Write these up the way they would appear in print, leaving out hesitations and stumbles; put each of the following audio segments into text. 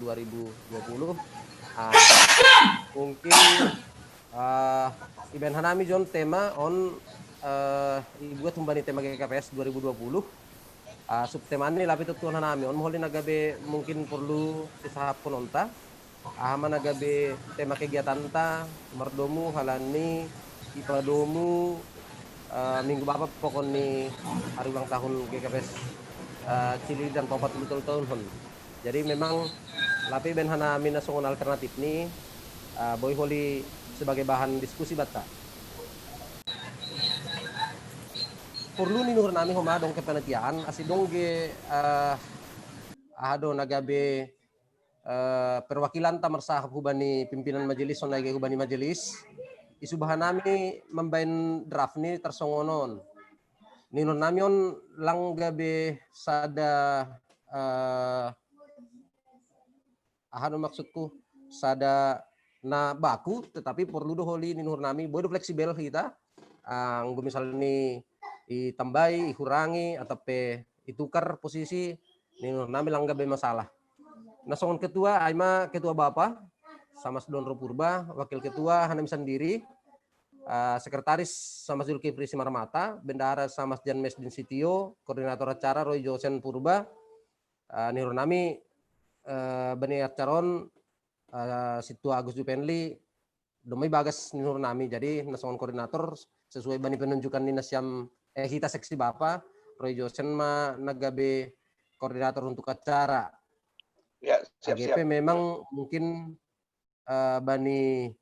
2020. Mungkin event hanami jon tema on ibuat humbani tema GKPS 2020. Subtema ni lapit tuan hanami on mohli nagabe mungkin perlu sisahap kononta. Ahama nagabe tema kegiatan ta merdomu halani ipadomu minggu bapa pokon ni hari ulang tahun GKPS Cili dan 40 tahun hon. Jadi memang lapi ben hana mina songon alternatif ni boy holi sebagai bahan diskusi bata. Perlu ni nur nami homa dong kepanitiaan asidong ge ado nagabe perwakilan tamarsa hubani pimpinan majelis sonage hubani majelis isu bahan nami membain draft ni tersongonon. Ninur nami on langgabe sada ahano maksudku sada na baku tetapi perlu doholi ninur nami bodo fleksibel kita anggo misalnya ni itambai ikurangi atau itukar posisi ninur nami langgabe masalah. Nasongon ketua aima ketua bapak sama Sedonro Purba, wakil ketua Hanami sendiri, sekretaris sama Zulkifli Simarmata, bendahara sama Jan Mesdin Sitio, koordinator acara Roy Josen Purba, ninur nami bani acaron Situ Agus Jupenli domai bagas ninur nami jadi nasongon koordinator sesuai bani penunjukan dinas yang hita seksi bapa Roy Josen ma nagabe koordinator untuk acara. Ya, AGP memang mungkin bani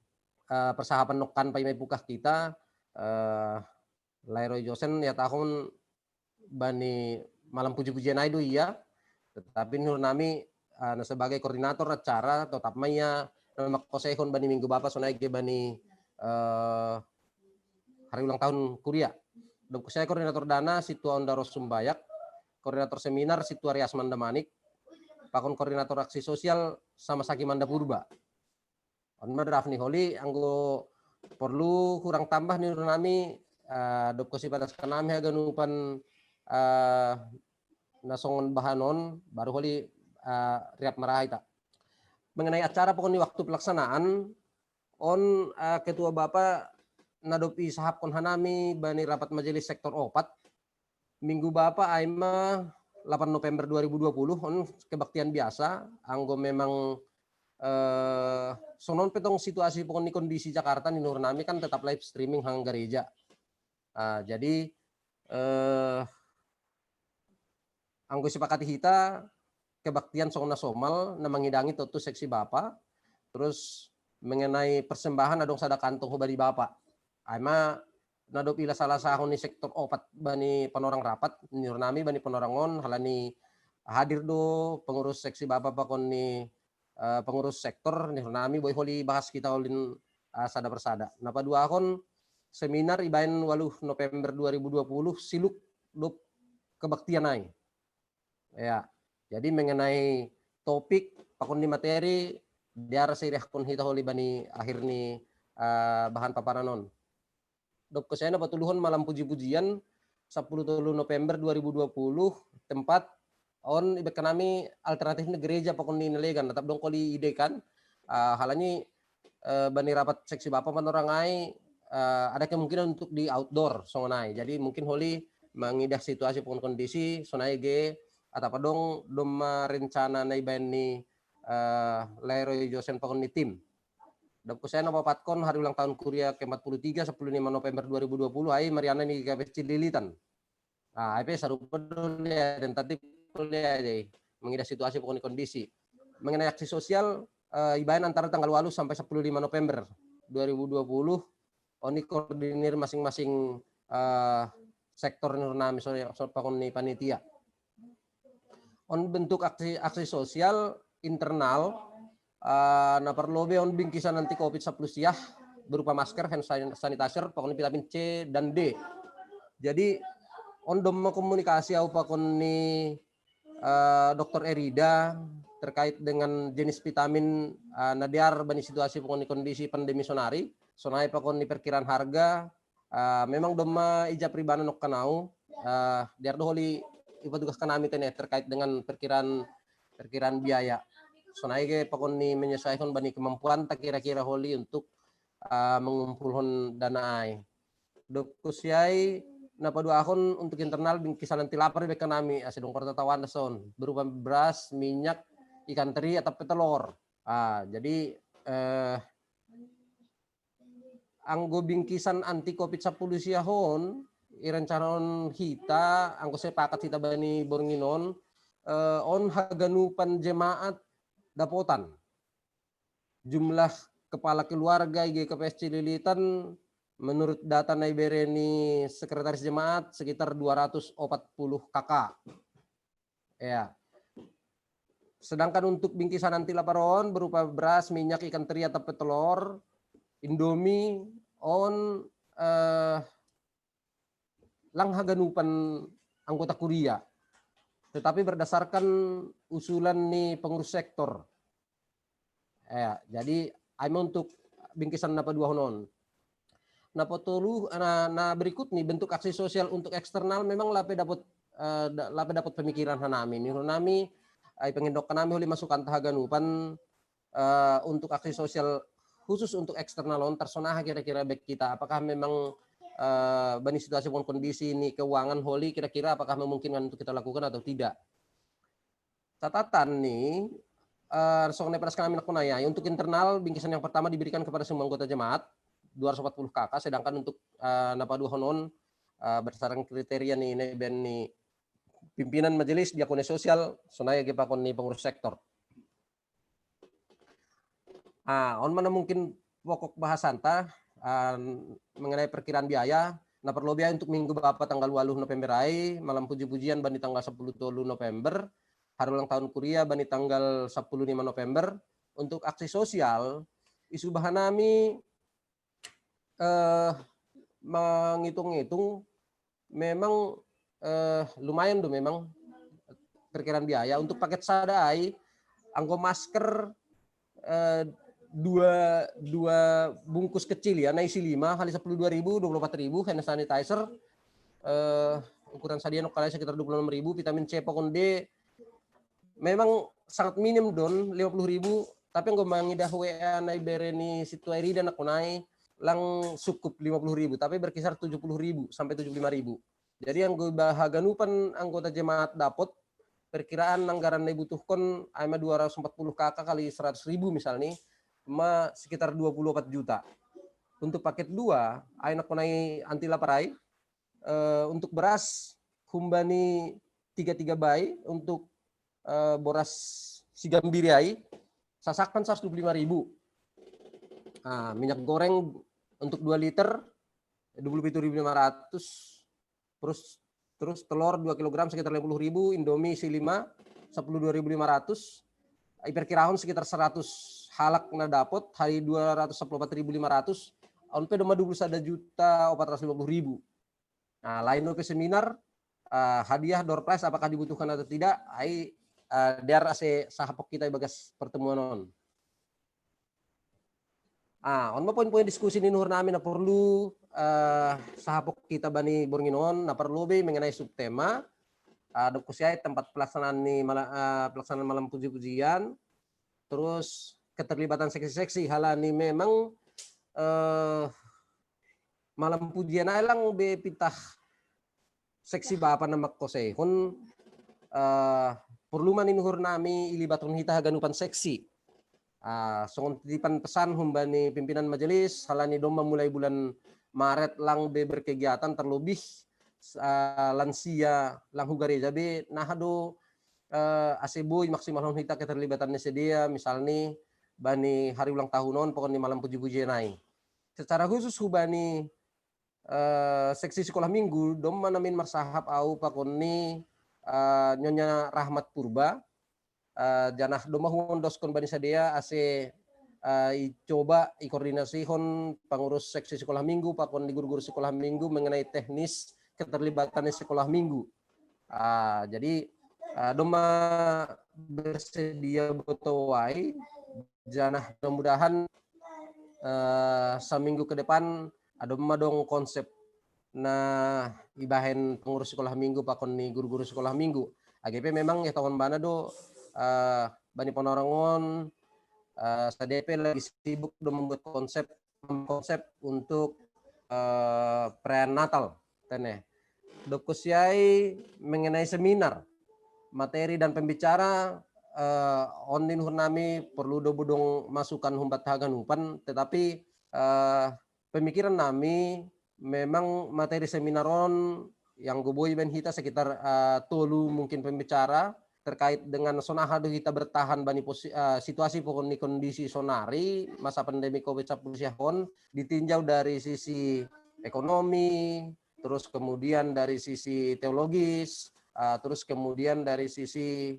persahapan nokan pai pukah kita Roy Josen ya tahun bani malam puji-pujian itu iya tetapi nur nami sebagai koordinator acara tetap maya nama kosehon bani minggu bapak sonai bani hari ulang tahun kuliah. Dok saya koordinator dana Situ Ondaro Sumbayak, koordinator seminar Situ Arias Mandamanik, pakon koordinator aksi sosial sama Saki Manda Purba. On draft nih holi anggo perlu kurang tambah nih nami dok kosi pada kanami aganupan nasongon bahanon baru holi riap marahi tak. Mengenai acara pokoknya waktu pelaksanaan on ketua bapak nadopi sahab kon hanami bani rapat majelis sektor opat minggu bapak aima 8 November 2020 on kebaktian biasa anggo memang sonon petong situasi pokoknya kondisi Jakarta di nur nami kan tetap live streaming hang gereja. Jadi anggo sepakati kita kebaktian sona somal na mangidangi tutu seksi bapak terus mengenai persembahan adong sada kantong hubari bapak. Aima nado pila salah sahon ni sektor opat bani penorang rapat nur nami bani penorangon halani hadir do pengurus seksi bapak pakon ni pengurus sektor nur nami boy holi bahas kita olin sada persada. Napa dua akon seminar ibain 8 November 2020 siluk do kebaktian ai. Ya. Jadi mengenai topik pakon ni materi diara sirih kon hita holi bani akhir ni bahan paparanon. Dok kesana patuluhon malam puji-pujian 10 November 2020 tempat on ibe kanami alternatifnya gereja pakon ni nelegan tetap dong koli ide kan halanya bani rapat seksi bapak panorang ai ada kemungkinan untuk di outdoor songonai jadi mungkin holi mengidah situasi pun kondisi sonai ge atau dong doma rencana nai bani Leroy Josen pakon ni tim. Dok saya nama patkon hari ulang tahun Kuria ke-43 15 November 2020 ai Mariana ni GKPS Cililitan. IP sarupa dulu ya dan tadi kuliah aja mengidah situasi pokoknya kondisi. Mengenai aksi sosial ibayan antara tanggal 8 sampai 15 November 2020 oni koordinir masing-masing sektor nami soal pakon ni panitia. On bentuk aksi sosial internal na perlobe on bingkisan anti COVID-19 siah berupa masker, hand sanitizer, pakon vitamin C dan D. Jadi on dom komunikasi au pakon ni Dr. Erida terkait dengan jenis vitamin nadiar bani situasi pakon ni kondisi pandemi sonari, sonai pakon ni perkiraan harga memang doma ija pribana nok kanau diar doholi ipa tugas kanami tene terkait dengan perkiraan biaya. sonai pakon ni menyesuaikan bani kemampuan tak kira-kira holi untuk mengumpulkan dana ai. Dokusiai na padua akon untuk internal bingkisan nanti lapar di kami asidong kota tawan son berupa beras, minyak, ikan teri atau petelur. Jadi anggo bingkisan anti covid 10 siahon irencanon hita anggo sepakat hita bani bornginon on haganupan jemaat dapotan jumlah kepala keluarga IGKPS Cililitan menurut data Naibereni sekretaris jemaat sekitar 240 kakak ya. Sedangkan untuk bingkisan anti laparon berupa beras, minyak, ikan teri atau petelur, Indomie on lang haganupan anggota kuria. Tetapi berdasarkan usulan nih pengurus sektor. Jadi untuk bingkisan napa dua honon. Napa tolu na berikut nih bentuk aksi sosial untuk eksternal memang lape dapat pemikiran hanami. Nami ay pengendok kami oleh masukan tahaganupan untuk aksi sosial khusus untuk eksternal on tersonah kira-kira baik kita apakah memang bani situasi pun kondisi ini keuangan holi kira-kira apakah memungkinkan untuk kita lakukan atau tidak. Catatan nih soalnya pada kami nakunaya untuk internal bingkisan yang pertama diberikan kepada semua anggota jemaat 240 kakak, sedangkan untuk napa dua honon berdasarkan kriteria nih pimpinan majelis diakoni sosial sonaya gepakon nih pengurus sektor. On mana mungkin pokok bahasan mengenai perkiraan biaya. Nah perlu biaya untuk minggu Bapak tanggal 20 November ai, malam puji-pujian bani tanggal 10 November, hari ulang tahun kuliah bani tanggal 15 November. Untuk aksi sosial, isu bahanami menghitung-hitung memang lumayan tuh memang perkiraan biaya. Untuk paket sadai, anggo masker dua bungkus kecil ya, isi 5 kali 10 2.000 24.000 hand sanitizer ukuran sadian kali sekitar 26.000, vitamin C pokon D memang sangat minim don 50.000, tapi nggak mangidah WA nai bereni situasi dan aku naik lang cukup 50.000, tapi berkisar 70.000 sampai 75.000. Jadi yang gue bahaganupan anggota jemaat dapat perkiraan anggaran yang dibutuhkan ama 240 kakak kali 100.000 misalnya sekitar 24 juta. Untuk paket 2, anak konai anti laparai untuk beras humbani 33 bay untuk boras sigambiri ai sasakkan 125.000. Minyak goreng untuk 2 liter 27.500. Terus telur 2 kg sekitar 50.000, Indomie isi 5 12.500. Perkiraan sekitar 100 halak na dapat hari 214.500 on pe doma 21 juta 450.000. Nah lain ke seminar hadiah door prize apakah dibutuhkan atau tidak der ase sahapok kita bagas pertemuan on. On poin-poin diskusi ini nur nami na perlu sahapok kita bani bornginon na perlu be mengenai subtema dokusiai tempat pelaksanaan pelaksanaan malam puji-pujian, terus keterlibatan seksi-seksi halani memang malam pujian alang be pitah seksi bapa nama kose hun perlu maninuhur nami ilibatun hita ganupan seksi songon titipan pesan humbani pimpinan majelis halani doma mulai bulan Maret lang be berkegiatan terlebih lansia lang hugareja be nahado aseboy maksimal hita keterlibatannya sedia misalnya bani hari ulang tahunon pokoknya malam puji-pujian naik. Secara khusus hubani seksi sekolah minggu dom manamin marsahap au pakoni nyonya Rahmat Purba janah doma hondoskon bani sadia ase coba koordinasi hon pengurus seksi sekolah minggu pakon di guru-guru sekolah minggu mengenai teknis keterlibatan sekolah minggu. Jadi doma bersedia botowai janah mudah-mudahan seminggu ke depan ada dong konsep ibahen pengurus sekolah minggu pakon nih guru-guru sekolah minggu AGP memang ya tahun bana do bani Ponorangon SADP lagi sibuk membuat konsep untuk perayaan Natal tene. Dokusiai mengenai seminar materi dan pembicara onin hurnami perlu dobudong masukan humbat hagan umpan, tetapi pemikiran nami memang materi seminaron yang goboi ben hita sekitar tolu mungkin pembicara terkait dengan sonaha do kita bertahan bani situasi pokoknya kondisi sonari masa pandemi COVID-19 ditinjau dari sisi ekonomi, terus kemudian dari sisi teologis, terus kemudian dari sisi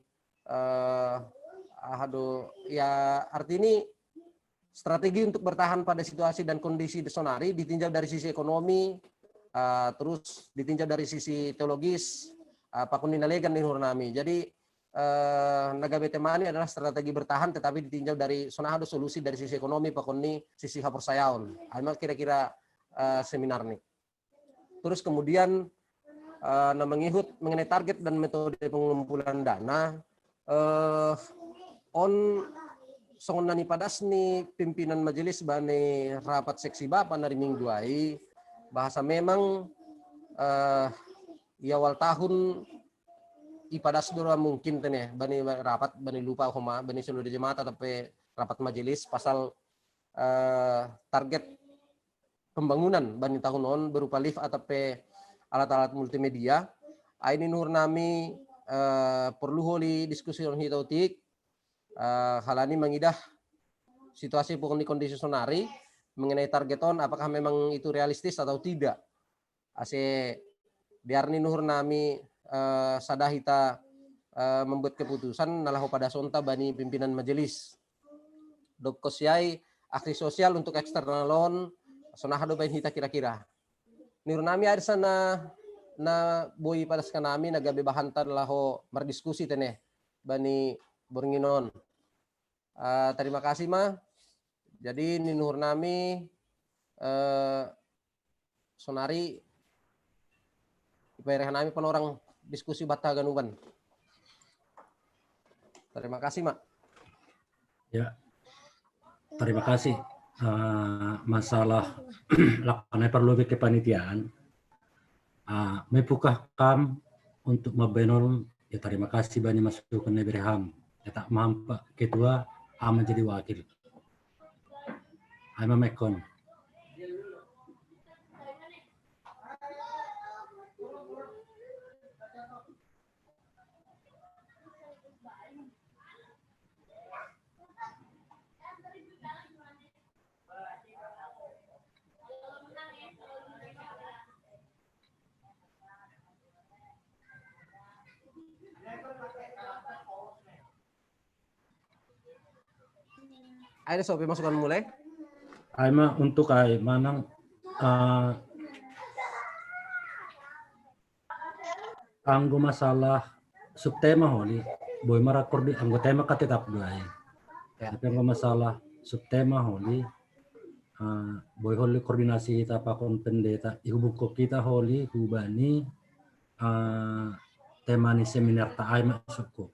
ya artinya strategi untuk bertahan pada situasi dan kondisi sonari ditinjau dari sisi ekonomi, terus ditinjau dari sisi teologis, pakunina legan di hurnami. Jadi naga betemani adalah strategi bertahan tetapi ditinjau dari sonahado solusi dari sisi ekonomi pakonni sisi haporsayaon. Amal kira-kira seminar nih. Terus kemudian mengihut mengenai target dan metode pengumpulan dana on songonani padasni pimpinan majelis bani rapat seksi Bapa dari minggu ai bahasa memang awal tahun ipadas dulu mungkin tene bani rapat bani lupa homa bani seluruh jemaat tapi rapat majelis pasal target pembangunan bani tahun on berupa lift atau alat-alat multimedia ini nur nami perlu holi diskusi on hitautik halani mengidah situasi pokoknya kondisi sonari mengenai target on apakah memang itu realistis atau tidak ase biar nur nami sadahita membuat keputusan nalahu pada sonta bani pimpinan majelis dokosiai aksi sosial untuk eksternal loan sonahado bain hita kira-kira nur nami ada sana na boy pada skanami nagabe bahantan laho merdiskusi teneh bani Bornginon. Terima kasih mah jadi nur nami sonari ipaireh nami penorang diskusi Bataganuban. Terima kasih, Mak. Ya, terima kasih. Masalah lakukan perlu kepanitiaan. Mepukah kam untuk mabenon ya terima kasih banyak masukan Nebraham. Ya tak mampu ketua menjadi wakil. Ama mekon. Ada sopi masukan mulai? Aima untuk manang anggo masalah subtema holi boy marakor di anggo tema katetap doai. Ya. Tapi anggo masalah subtema holi boy holi koordinasi kita pakon pendeta ihubungko kita holi hubani tema ni seminar ta aima suku.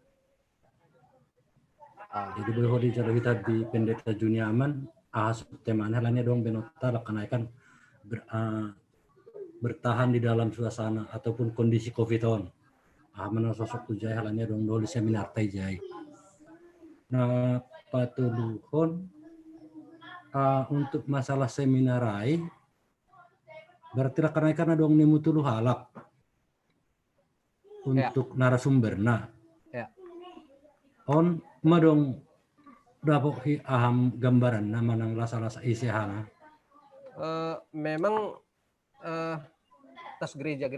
Jadi boy holi cara kita di pendeta Juniaman subtema halanya dong benota lakanaikan bertahan di dalam suasana ataupun kondisi COVID-19. Mana sosok tujai halanya dong doli seminar tajai. Nah, patuluhon untuk masalah seminarai berarti karena dong nimutulu halak untuk narasumber. Nah, on madong dapat aham gambaran nama nang lasa-lasa isi hana. Memang tas gereja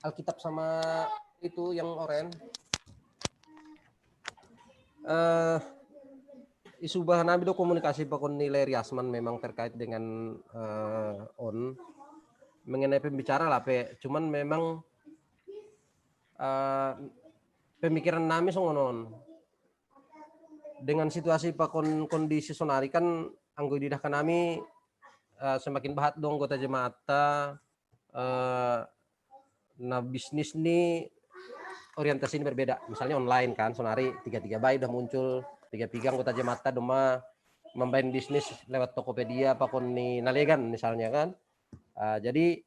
Alkitab sama itu yang oren isu bahan nabi do komunikasi pakon nilai Riasman memang terkait dengan on mengenai pembicara lah cuman memang pemikiran nami songonon dengan situasi pakon kondisi sonari kan anggo didahkan nami semakin bahat dong kota jemaata nah bisnis nih orientasi ini berbeda. Misalnya online kan, Sonari 33 bayi udah muncul, 33 anggota Jemata Doma membangun bisnis lewat Tokopedia, pakon ni nalegan misalnya kan. Jadi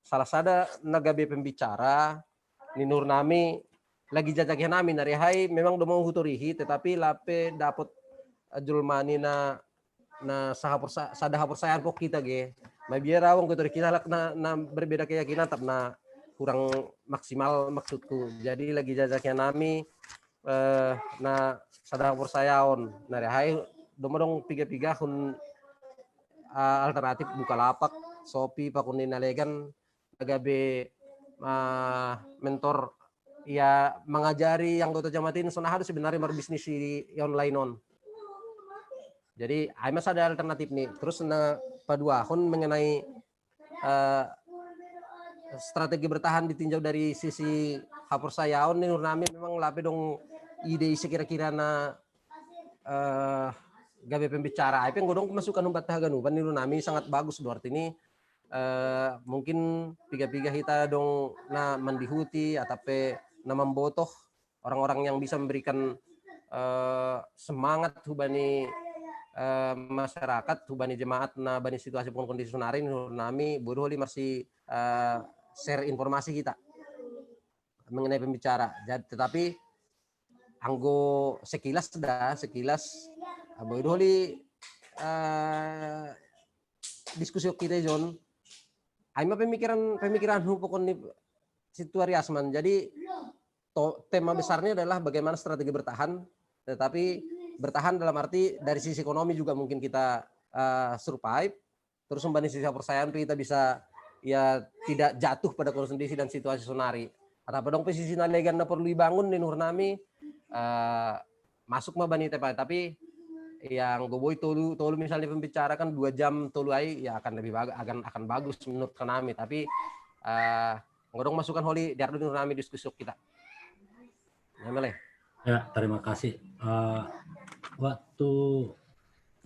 salah sada nagabe pembicara ni Nur Nami lagi jajagnya nami nari hai memang do mau huturihi tetapi lape dapat julmani na sada hapur sayang pok kita ge. May biara wong kutur kita na berbeda keyakinan tapi na kurang maksimal maksudku. Jadi lagi jajaknya nami na sada hapur sayaon nari hai domodong piga-piga kun alternatif Bukalapak, Shopee, pakunin nalegan agabe mentor ya mengajari yang Dota Jamatin harus sebenarnya berbisnis di online on. Jadi mas ada alternatif nih. Terus paduahon mengenai strategi bertahan ditinjau dari sisi hapur sayaon nih Nurnami memang lape dong ide kira-kira na gabe pembicara. Apa yang godong masukan umpat haganuban nih Nurnami sangat bagus berarti ini mungkin piga-piga kita dong na mendihuti atau na membotoh orang-orang yang bisa memberikan semangat hubani masyarakat hubani jemaat na bani situasi pun kondisi sunari nami bodoh li masih share informasi kita mengenai pembicara. Jadi tetapi anggo sekilas bodoh li diskusi kita John. Aima pemikiran pokok ni situasi Asman. Jadi tema besarnya adalah bagaimana strategi bertahan, tetapi bertahan dalam arti dari sisi ekonomi juga mungkin kita survive, terus membanding sisi persaingan kita bisa ya tidak jatuh pada kondisi dan situasi sonari. Atau dong posisi nalegan na perlu dibangun di Nurnami masuk mabani tapi yang goboy tolu misalnya pembicara kan 2 jam tolu ai ya akan lebih akan bagus menurut kami tapi ngodong masukan holi dari Nurnami diskusi kita. Ya, terima kasih. Waktu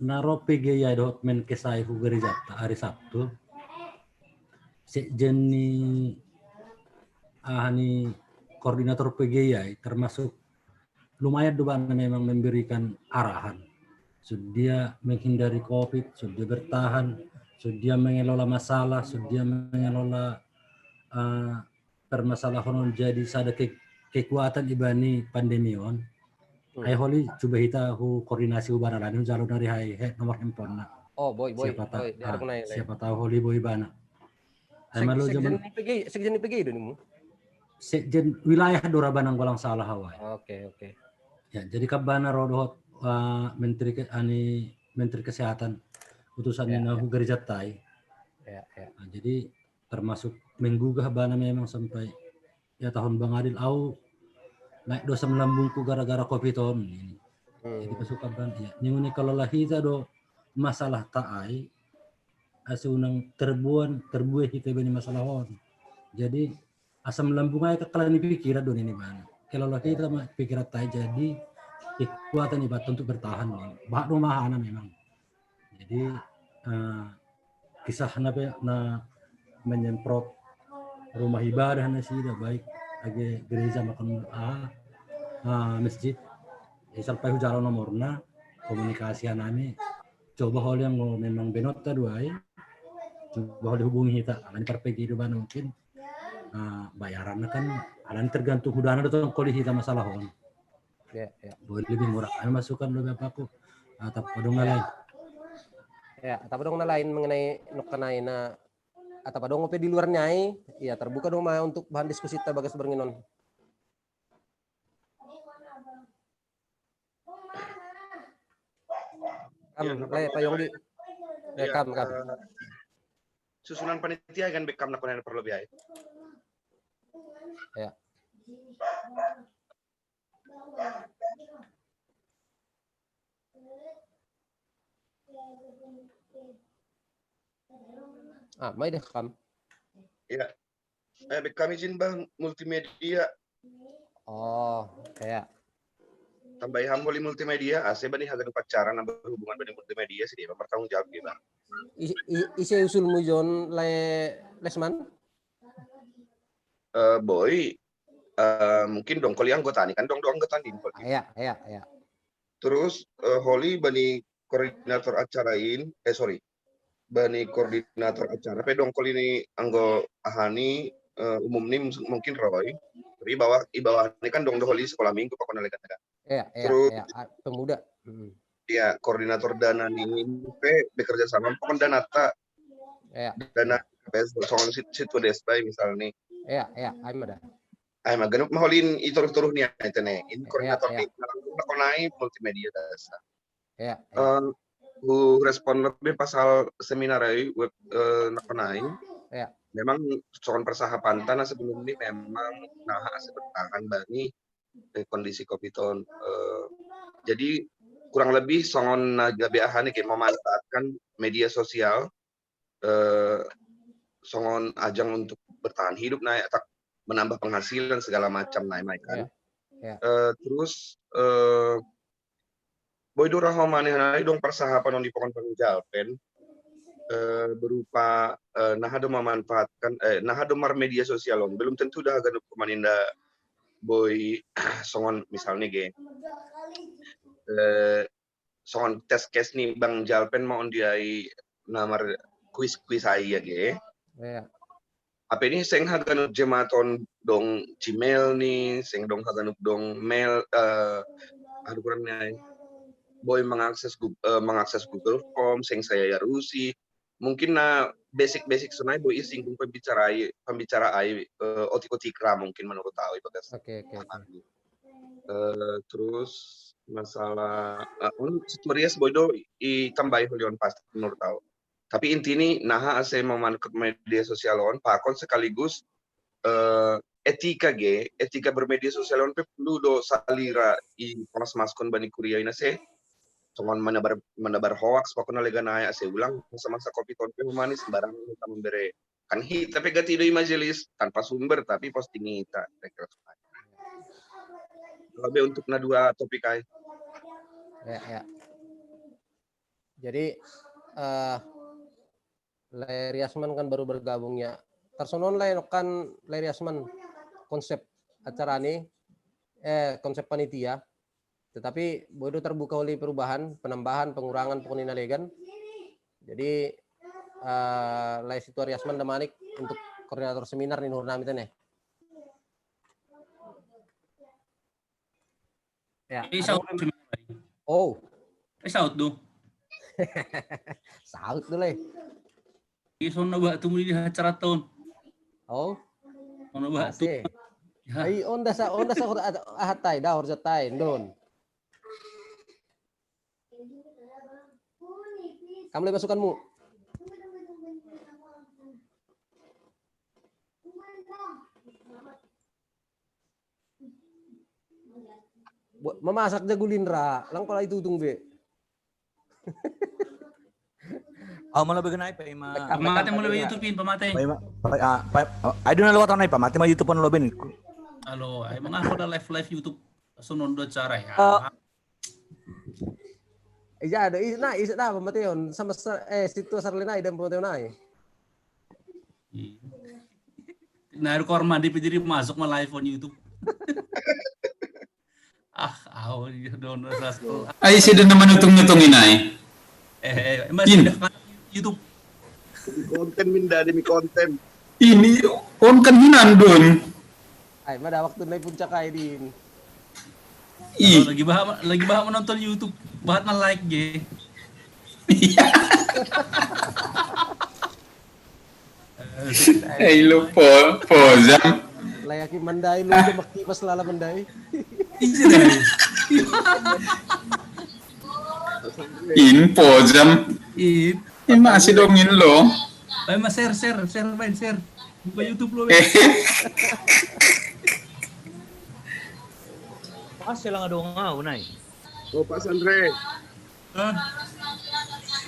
naro PGI dot men kesai hugari jata hari Sabtu sejeni ahani koordinator PGI termasuk lumayan dubana memang memberikan arahan. Sudah menghindari COVID, sudah bertahan, sudah mengelola masalah, sudah mengelola permasalahan jadi ada kekuatan ibani pandemi on. Hai holi coba kita koordinasi ubana lain jalur dari hai nomor handphone na. Oh boy. Siapa tahu holi boy bana. Hai malu zaman sekjen PGI dulu. Sekjen wilayah Dorabanang Golang salah hawai. Oke. Ya, jadi kabana rodot Menteri Kesehatan utusannya na hugari jatai. Ya. Nah, jadi termasuk menggugah bana memang sampai ya tahun Bang Adil au naik dosa melambungku gara-gara COVID ini. Jadi pasukan ban ya. Nyunguni kalau lahita do masalah taai asunang terbuat kita bani masalah on. Jadi asam lambung ai kekalahan pikiran do ini bana. Kalau lahita pikiran taai jadi kekuatan ibadah untuk bertahan nih. Bak rumah anak memang. Jadi kisah na menyemprot rumah ibadah na sih baik age gereja makan masjid. Sampai jalan nomorna komunikasi anami coba hal yang memang benot dua coba hal hubungi kita alan perpegi itu mungkin bayarannya kan alan tergantung udana atau kondisi kita masalah on. Ya. Boleh lebih murah. Masukan lebih apa aku atau padong lain. Ya, atau padong lain mengenai nukanai na atau padong ngopi di luar nyai, ya terbuka dong untuk bahan diskusi kita bagas beringinon. Pak Yonggi. Kam. Susunan panitia kan bekam nak konen perlu biaya. Ya. Mai deh Kam. Ya. Kami izin bang multimedia. Oh, kayak. Tambah hamboli multimedia, bani hagan pacaran yang berhubungan dengan multimedia sih dia bertanggung jawab dia bang. Isi usulmu John Lesman? Boy, mungkin dong kali anggota nih kan dong anggota nih. Iya. Terus Holly bani koordinator acarain, bani koordinator acara. Tapi dong kali ini anggo ahani umum nih mungkin Roy. Tapi i bawah ini kan dong Holly sekolah minggu pokoknya lekat. Iya. Terus Pemuda. ya koordinator dana nih bekerja sama pokoknya dana Iya. dana soal situ despai misalnya. Iya, ada. Ay maganap maholin ituruh nih itu nih. Ini koordinator Iya. nih nakonai multimedia dasa. Iya. Bu responder di pasal seminar web nakonai. Iya. Memang soal persahabatan sebelum ini memang bertahan bani kondisi COVID-19. Jadi kurang lebih songon gabe ahani kayak memanfaatkan media sosial songon ajang untuk bertahan hidup naik atau menambah penghasilan segala macam naik kan. Terus boydo rahomani dong persahabatan di pokon penjalpen berupa nahado memanfaatkan nahado mar media sosial belum tentu dah agan kumaninda boy songon misalnya songon tes case nih bang jalpen mau diai namar kuis saya apa ini seng haganuk jematon dong Gmail nih seng dong haganuk dong mail aduh kurangnya boy mengakses Google Form seng saya ya Rusi mungkin basic sunai boy singgung pembicara otikra mungkin menurut tahu itu Oke. Terus masalah tutorias boy do itambai holion pasti menurut tahu tapi intinya saya memanfaatkan media sosial pakon sekaligus etika bermedia sosial perlu do salira pas maskon bani kuliah ini cuman menebar hoax pokoknya lega naik ulang masa-masa COVID-19 humanis barang kita memberi kan tapi gak tidur majelis tanpa sumber tapi posting kita lebih untuk dua topik ay. Ya. Jadi Larry Asman kan baru bergabungnya. Tersonon lain kan Larry Asman konsep acara ini, konsep panitia. Tetapi bodoh terbuka oleh perubahan, penambahan, pengurangan pokoknya legan. Jadi Larry Situari Asman Damanik untuk koordinator seminar di Nurnam itu nih. Ya. Saut do. Saut dulu. Ison na ba tumuli di acara tahun? Oh. Ono ba tu? Ay onda sa ahatay dah harus tay don. Kamu lebih masukanmu. Memasak jagulindra, lang pala itutung be. Malah begenai pa ima. Pamatay mo lebih YouTube pamatay. Ay doon na luwat na pa pamatay mo YouTube pon lobin. Halo, ay mga ako na live YouTube sunod do acara ya. Isa na pamatay yon sama situ Sarlina idam pamatay na eh. Nair korma di pidiri masuk ma live on YouTube. Aw, doon ras. Ay sila naman utong-utongin ay. Masih YouTube. Konten minda demi konten. Ini on kan hinandun. Ay, mada waktu na puncak kay din. Lagi bahas menonton YouTube, bahas na like ge. Ay lo po jam. Layaki manday lu makti pas lala manday. Info jam. Masih dongin lo. Ay mas share. Buka YouTube lo. Sila nga doon nga unay. Pak Andre.